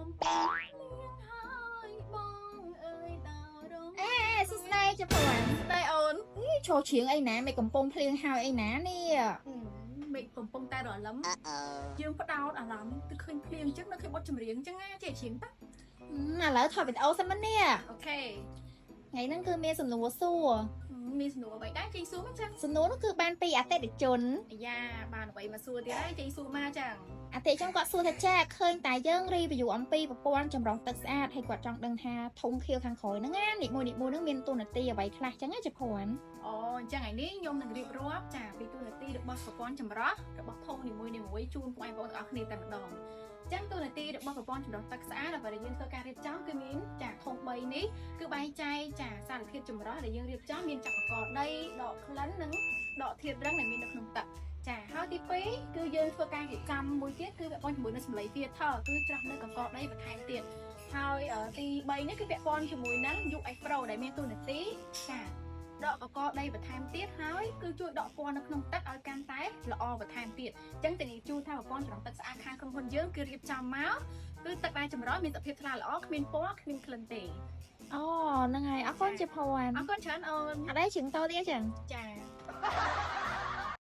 កំពុងលៀងហើយបងអើយតើរងសួស្ដីចាព្រោះ ដៃអូន ចូលច្រៀងអីណាមិនកំពុងភ្លៀងហើយអីណានេះ មេឃកំពុងតែរលឹមយើងផ្ដោតអារម្មណ៍ទៅឃើញភ្លៀងអញ្ចឹងនៅឃើញបទចម្រៀងអញ្ចឹងណាចេះច្រៀងតា ឥឡូវថតវីដេអូសិនមកនេះ អូខេ ថ្ងៃហ្នឹងគឺមានសំណួរសួរ មានសំណួរអ្វីដែរចេញសួរមកចឹង សំណួរនោះគឺបានពីអតិថិជន អាយ៉ាបានអ្វីមកសួរទៀតហើយចេញសួរមកចឹង អតិថិជនគាត់សួរថាចាឃើញតែយើងរីវីយូអំពីប្រព័ន្ធចម្រោះទឹកស្អាតហើយគាត់ចង់ដឹងថាធុងខៀវខាងក្រោយហ្នឹងណានិមួយហ្នឹងមានទូនាទីអ្វីខ្លះចឹងណាចាព្រោះ អូអញ្ចឹងថ្ងៃនេះខ្ញុំនឹងរៀបរាប់ចាពីទូនាទីរបស់ប្រព័ន្ធចម្រោះរបស់ធុងនីមួយៗជូនបងប្អូនទាំងអស់គ្នាតែម្ដងចឹងទូនាទីរបស់ប្រព័ន្ធចម្រោះទឹកស្អាតដែលយើងធ្វើការរៀបចំគឺមានចាធុង3នេះគឺបែងចែកចាសារធាតុចម្រោះដែលយើងរៀបចំមានចាប់កកដីដកក្លិននិងដកធាតុរឹងដែលមាននៅក្នុងទឹកចាហើយទី2គឺយើងធ្វើការរៀបចំមួយទៀតគឺពាក់ព័ន្ធជាមួយនឹងសម្លេង filter គឺច្រោះនៅកកដីបន្ថែមទៀតហើយទី3នេះគឺពាក់ព័ន្ធជាមួយនឹង UX Pro ដែលមានទូនាទីចាដកកកដីបន្ថែមទៀតហើយគឺជួយដកពណ៌នៅក្នុងទឹកឲ្យកាន់តែល្អបន្ថែមទៀតអញ្ចឹងទាំងនេះជួថាប្រព័ន្ធចម្រោះទឹកស្អាតខាងក្រុមហ៊ុនយើងគឺរៀបចំមកគឺទឹកដែលចម្រោះមានសភាពថ្លាល្អគ្មានពណ៌គ្មានក្លិនទេ អូហ្នឹងហើយអរគុណចាព្រោះ អរគុណច្រើនអូន អត់ដែរជើងតទៀតចឹង ចា